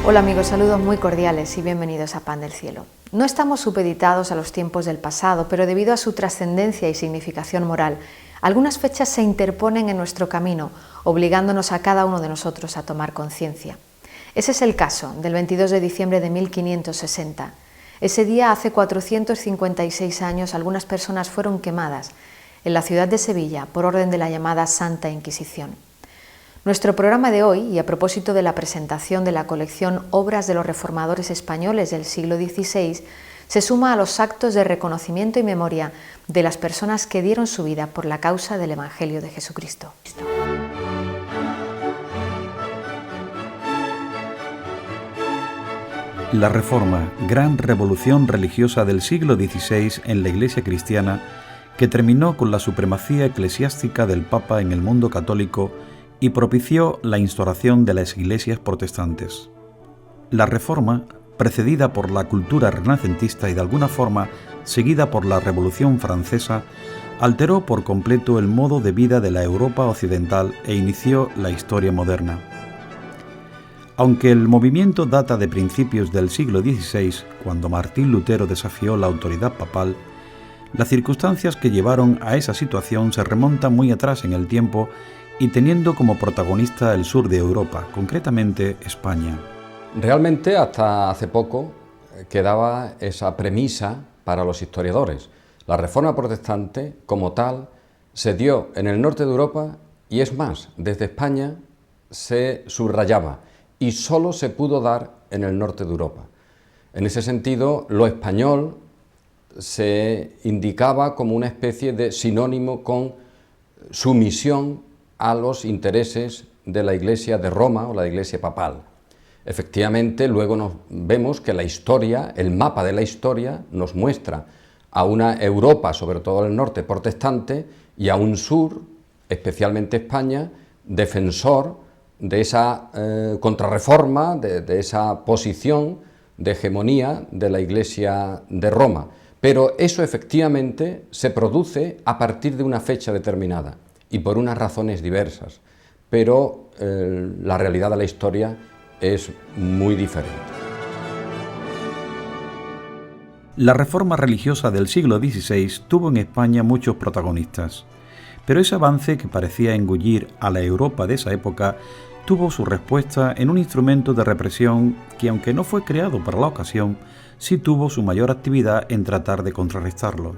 Hola amigos, saludos muy cordiales y bienvenidos a Pan del Cielo. No estamos supeditados a los tiempos del pasado, pero debido a su trascendencia y significación moral, algunas fechas se interponen en nuestro camino, obligándonos a cada uno de nosotros a tomar conciencia. Ese es el caso del 22 de diciembre de 1560. Ese día, hace 456 años, algunas personas fueron quemadas en la ciudad de Sevilla por orden de la llamada Santa Inquisición. Nuestro programa de hoy, y a propósito de la presentación de la colección Obras de los Reformadores Españoles del siglo XVI, se suma a los actos de reconocimiento y memoria de las personas que dieron su vida por la causa del Evangelio de Jesucristo. La Reforma, gran revolución religiosa del siglo XVI en la Iglesia cristiana, que terminó con la supremacía eclesiástica del Papa en el mundo católico y propició la instauración de las iglesias protestantes. La Reforma, precedida por la cultura renacentista y de alguna forma seguida por la Revolución Francesa, alteró por completo el modo de vida de la Europa occidental e inició la historia moderna. Aunque el movimiento data de principios del siglo XVI, cuando Martín Lutero desafió la autoridad papal, las circunstancias que llevaron a esa situación se remontan muy atrás en el tiempo y teniendo como protagonista el sur de Europa, concretamente España. Realmente hasta hace poco quedaba esa premisa para los historiadores. La Reforma protestante, como tal, se dio en el norte de Europa y es más, desde España se subrayaba y solo se pudo dar en el norte de Europa. En ese sentido, lo español se indicaba como una especie de sinónimo con sumisión a los intereses de la Iglesia de Roma o la Iglesia papal. Efectivamente, luego vemos que la historia, el mapa de la historia, nos muestra a una Europa, sobre todo el norte, protestante, y a un sur, especialmente España, defensor de esa contrarreforma, de esa posición de hegemonía de la Iglesia de Roma. Pero eso efectivamente se produce a partir de una fecha determinada y por unas razones diversas, pero la realidad de la historia es muy diferente. La reforma religiosa del siglo XVI tuvo en España muchos protagonistas, pero ese avance que parecía engullir a la Europa de esa época tuvo su respuesta en un instrumento de represión que, aunque no fue creado para la ocasión, sí tuvo su mayor actividad en tratar de contrarrestarlo.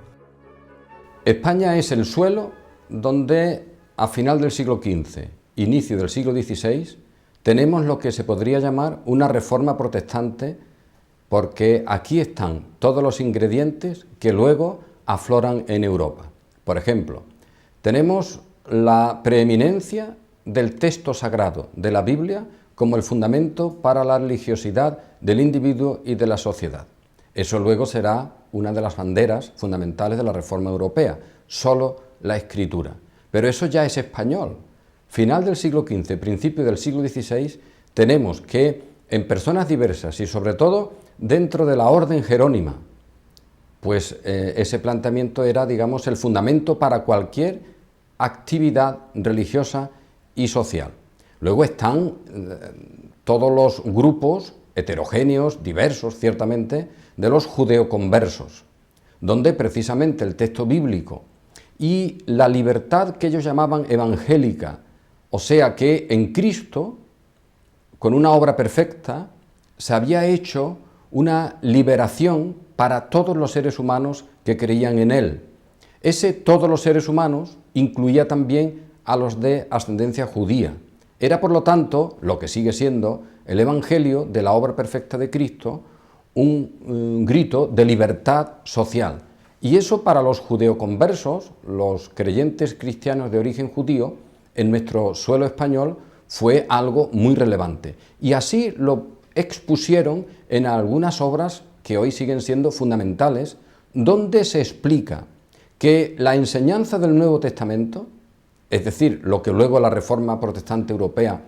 España es el suelo donde a final del siglo XV, inicio del siglo XVI, tenemos lo que se podría llamar una reforma protestante, porque aquí están todos los ingredientes que luego afloran en Europa. Por ejemplo, tenemos la preeminencia del texto sagrado de la Biblia como el fundamento para la religiosidad del individuo y de la sociedad. Eso luego será una de las banderas fundamentales de la reforma europea, solo la escritura. Pero eso ya es español. Final del siglo XV, principio del siglo XVI, tenemos que en personas diversas y sobre todo dentro de la orden jerónima, pues ese planteamiento era, digamos, el fundamento para cualquier actividad religiosa y social. Luego están todos los grupos heterogéneos, diversos ciertamente, de los judeoconversos, donde precisamente el texto bíblico y la libertad que ellos llamaban evangélica, o sea que en Cristo, con una obra perfecta, se había hecho una liberación para todos los seres humanos que creían en Él. Ese todos los seres humanos incluía también a los de ascendencia judía. Era, por lo tanto, lo que sigue siendo el Evangelio de la obra perfecta de Cristo, un grito de libertad social. Y eso para los judeoconversos, los creyentes cristianos de origen judío, en nuestro suelo español fue algo muy relevante. Y así lo expusieron en algunas obras que hoy siguen siendo fundamentales, donde se explica que la enseñanza del Nuevo Testamento, es decir, lo que luego la Reforma Protestante Europea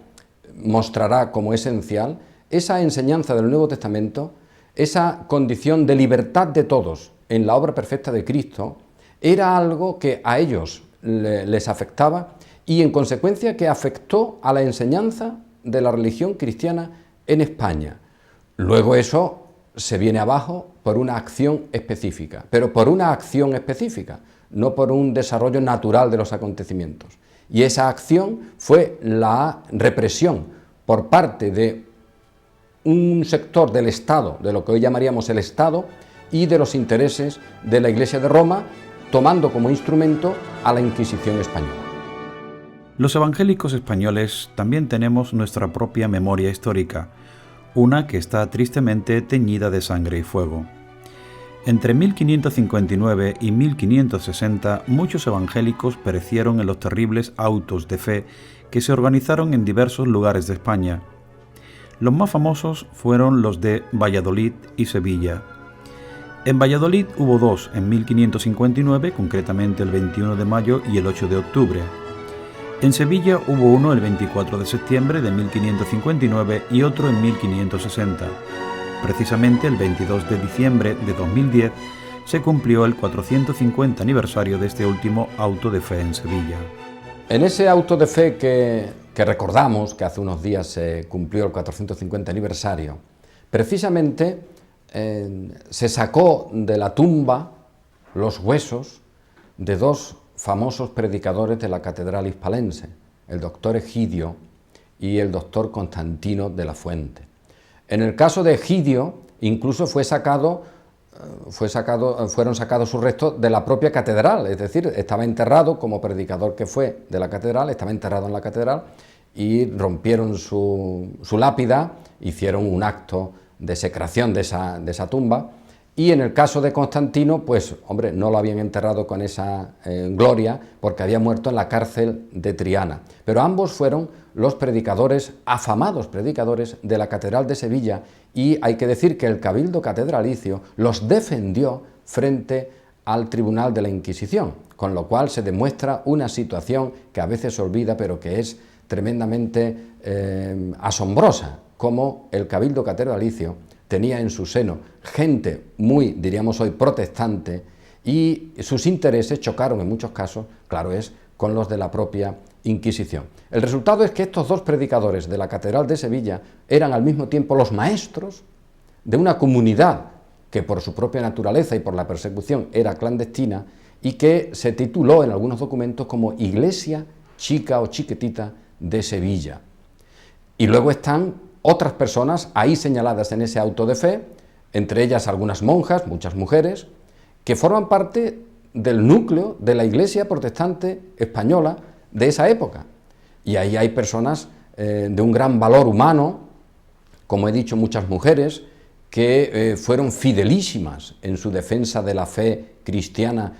mostrará como esencial, esa enseñanza del Nuevo Testamento, esa condición de libertad de todos en la obra perfecta de Cristo, era algo que a ellos les afectaba y en consecuencia que afectó a la enseñanza de la religión cristiana en España. Luego eso se viene abajo por una acción específica, pero por una acción específica, no por un desarrollo natural de los acontecimientos. Y esa acción fue la represión por parte de un sector del Estado, de lo que hoy llamaríamos el Estado, y de los intereses de la Iglesia de Roma, tomando como instrumento a la Inquisición española. Los evangélicos españoles también tenemos nuestra propia memoria histórica, una que está tristemente teñida de sangre y fuego. Entre 1559 y 1560, muchos evangélicos perecieron en los terribles autos de fe que se organizaron en diversos lugares de España. Los más famosos fueron los de Valladolid y Sevilla. En Valladolid hubo dos, en 1559, concretamente el 21 de mayo y el 8 de octubre. En Sevilla hubo uno el 24 de septiembre de 1559 y otro en 1560. Precisamente el 22 de diciembre de 2010 se cumplió el 450 aniversario de este último auto de fe en Sevilla. En ese auto de fe que recordamos, que hace unos días se cumplió el 450 aniversario, precisamente se sacó de la tumba los huesos de dos famosos predicadores de la catedral hispalense, el doctor Egidio y el doctor Constantino de la Fuente. En el caso de Egidio, incluso fueron sacados sus restos de la propia catedral, es decir, estaba enterrado, como predicador que fue de la catedral, estaba enterrado en la catedral, y rompieron su lápida, hicieron un acto de secración de esa tumba. Y en el caso de Constantino, pues, hombre, no lo habían enterrado con esa gloria, porque había muerto en la cárcel de Triana. Pero ambos fueron los predicadores, afamados predicadores de la Catedral de Sevilla, y hay que decir que el Cabildo Catedralicio los defendió frente al Tribunal de la Inquisición, con lo cual se demuestra una situación que a veces se olvida, pero que es tremendamente asombrosa, como el Cabildo Catedralicio tenía en su seno gente muy, diríamos hoy, protestante, y sus intereses chocaron en muchos casos, claro es, con los de la propia Inquisición. El resultado es que estos dos predicadores de la Catedral de Sevilla eran al mismo tiempo los maestros de una comunidad que por su propia naturaleza y por la persecución era clandestina, y que se tituló en algunos documentos como Iglesia Chica o Chiquitita de Sevilla. Y luego están otras personas ahí señaladas en ese auto de fe, entre ellas algunas monjas, muchas mujeres, que forman parte del núcleo de la Iglesia protestante española de esa época. Y ahí hay personas de un gran valor humano, como he dicho, muchas mujeres, que fueron fidelísimas en su defensa de la fe cristiana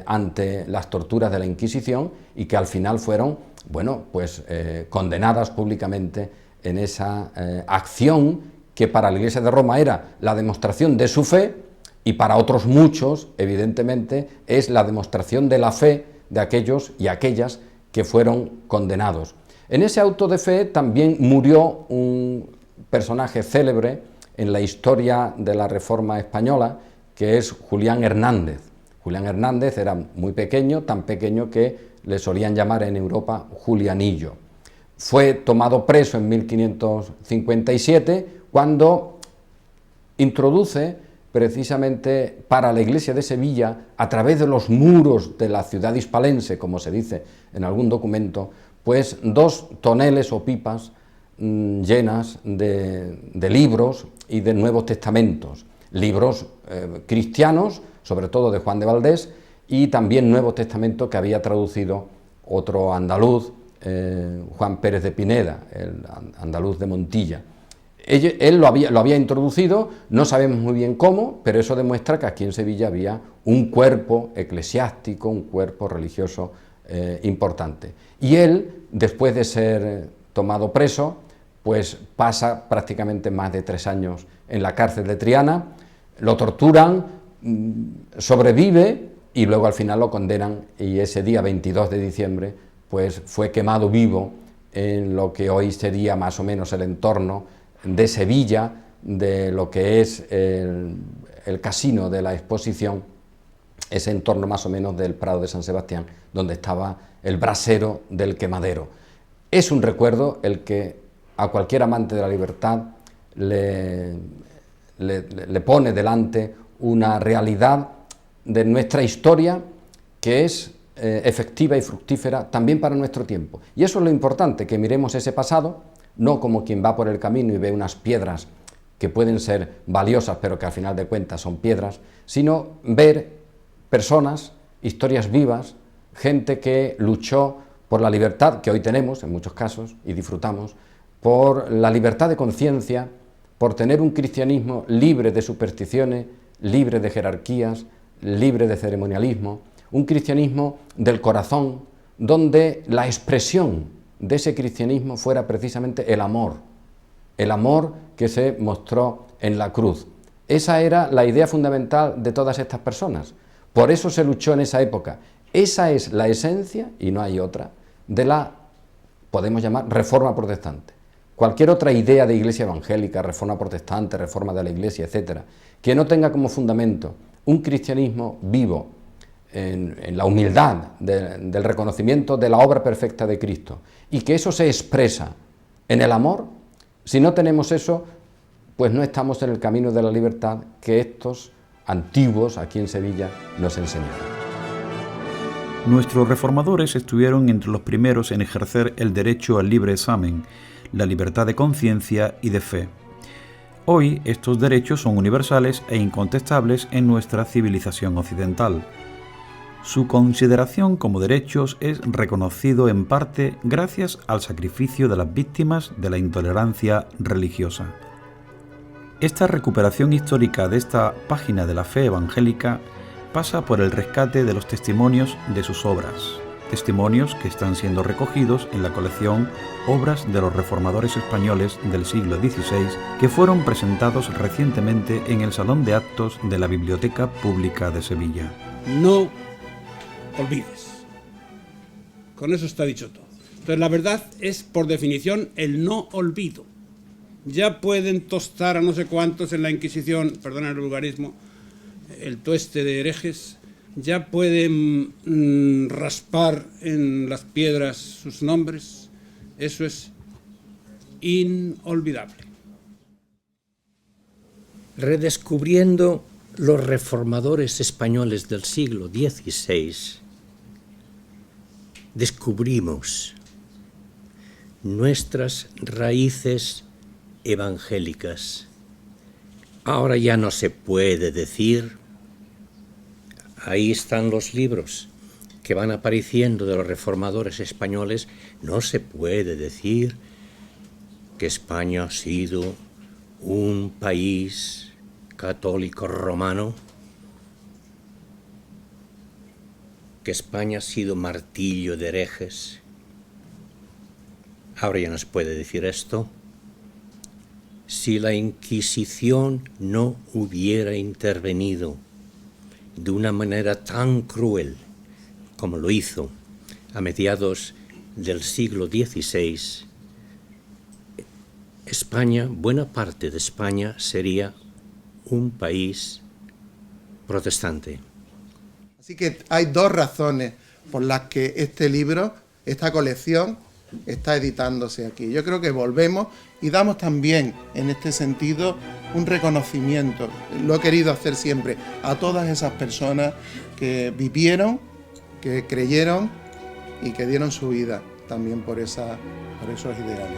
ante las torturas de la Inquisición, y que al final fueron, bueno, pues condenadas públicamente en esa acción que para la Iglesia de Roma era la demostración de su fe, y para otros muchos, evidentemente, es la demostración de la fe de aquellos y aquellas que fueron condenados. En ese auto de fe también murió un personaje célebre en la historia de la Reforma española, que es Julián Hernández. Julián Hernández era muy pequeño, tan pequeño que le solían llamar en Europa Julianillo. Fue tomado preso en 1557, cuando introduce precisamente para la Iglesia de Sevilla, a través de los muros de la ciudad hispalense, como se dice en algún documento, pues 2 toneles o pipas llenas de libros y de Nuevos Testamentos, libros cristianos, sobre todo de Juan de Valdés, y también Nuevo Testamento que había traducido otro andaluz, Juan Pérez de Pineda, el andaluz de Montilla. Él lo había introducido, no sabemos muy bien cómo, pero eso demuestra que aquí en Sevilla había un cuerpo eclesiástico, un cuerpo religioso importante. Y él, después de ser tomado preso, pues pasa prácticamente más de 3 años en la cárcel de Triana, lo torturan, sobrevive y luego al final lo condenan, y ese día 22 de diciembre pues fue quemado vivo en lo que hoy sería más o menos el entorno de Sevilla, de lo que es el casino de la Exposición, ese entorno más o menos del Prado de San Sebastián, donde estaba el brasero del quemadero. Es un recuerdo el que a cualquier amante de la libertad le le pone delante una realidad de nuestra historia que es efectiva y fructífera también para nuestro tiempo. Y eso es lo importante, que miremos ese pasado, no como quien va por el camino y ve unas piedras que pueden ser valiosas, pero que al final de cuentas son piedras, sino ver personas, historias vivas, gente que luchó por la libertad que hoy tenemos, en muchos casos, y disfrutamos, por la libertad de conciencia, por tener un cristianismo libre de supersticiones, libre de jerarquías, libre de ceremonialismo, un cristianismo del corazón, donde la expresión de ese cristianismo fuera precisamente el amor que se mostró en la cruz. Esa era la idea fundamental de todas estas personas. Por eso se luchó en esa época. Esa es la esencia, y no hay otra, de la, podemos llamar, reforma protestante. Cualquier otra idea de iglesia evangélica, reforma protestante, reforma de la iglesia, etcétera, que no tenga como fundamento un cristianismo vivo, en la humildad del reconocimiento de la obra perfecta de Cristo, y que eso se expresa en el amor, si no tenemos eso, pues no estamos en el camino de la libertad que estos antiguos aquí en Sevilla nos enseñaron. Nuestros reformadores estuvieron entre los primeros en ejercer el derecho al libre examen, la libertad de conciencia y de fe. Hoy estos derechos son universales e incontestables en nuestra civilización occidental. Su consideración como derechos es reconocido en parte gracias al sacrificio de las víctimas de la intolerancia religiosa. Esta recuperación histórica de esta página de la fe evangélica pasa por el rescate de los testimonios de sus obras, testimonios que están siendo recogidos en la colección Obras de los Reformadores Españoles del siglo XVI, que fueron presentados recientemente en el Salón de Actos de la Biblioteca Pública de Sevilla. No olvides. Con eso está dicho todo. Entonces la verdad es, por definición, el no olvido. Ya pueden tostar a no sé cuántos en la Inquisición, perdona el vulgarismo, el tueste de herejes, ya pueden raspar en las piedras sus nombres. Eso es inolvidable. Redescubriendo los reformadores españoles del siglo XVI, descubrimos nuestras raíces evangélicas. Ahora ya no se puede decir, ahí están los libros que van apareciendo de los reformadores españoles, no se puede decir que España ha sido un país católico romano, que España ha sido martillo de herejes. Ahora ya no se puede decir esto. Si la Inquisición no hubiera intervenido de una manera tan cruel como lo hizo a mediados del siglo XVI, España, buena parte de España, sería un país protestante. Así que hay dos razones por las que este libro, esta colección, está editándose aquí. Yo creo que volvemos y damos también, en este sentido, un reconocimiento, lo he querido hacer siempre, a todas esas personas que vivieron, que creyeron y que dieron su vida también por esos ideales.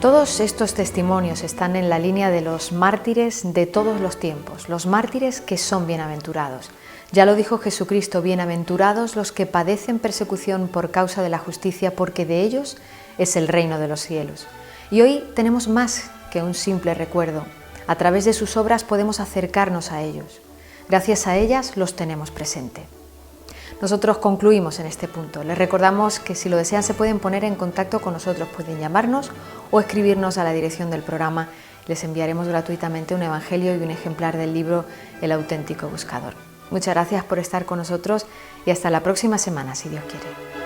Todos estos testimonios están en la línea de los mártires de todos los tiempos, los mártires que son bienaventurados. Ya lo dijo Jesucristo: bienaventurados los que padecen persecución por causa de la justicia, porque de ellos es el reino de los cielos. Y hoy tenemos más que un simple recuerdo. A través de sus obras podemos acercarnos a ellos. Gracias a ellas los tenemos presente. Nosotros concluimos en este punto. Les recordamos que si lo desean se pueden poner en contacto con nosotros, pueden llamarnos o escribirnos a la dirección del programa. Les enviaremos gratuitamente un evangelio y un ejemplar del libro El auténtico buscador. Muchas gracias por estar con nosotros y hasta la próxima semana, si Dios quiere.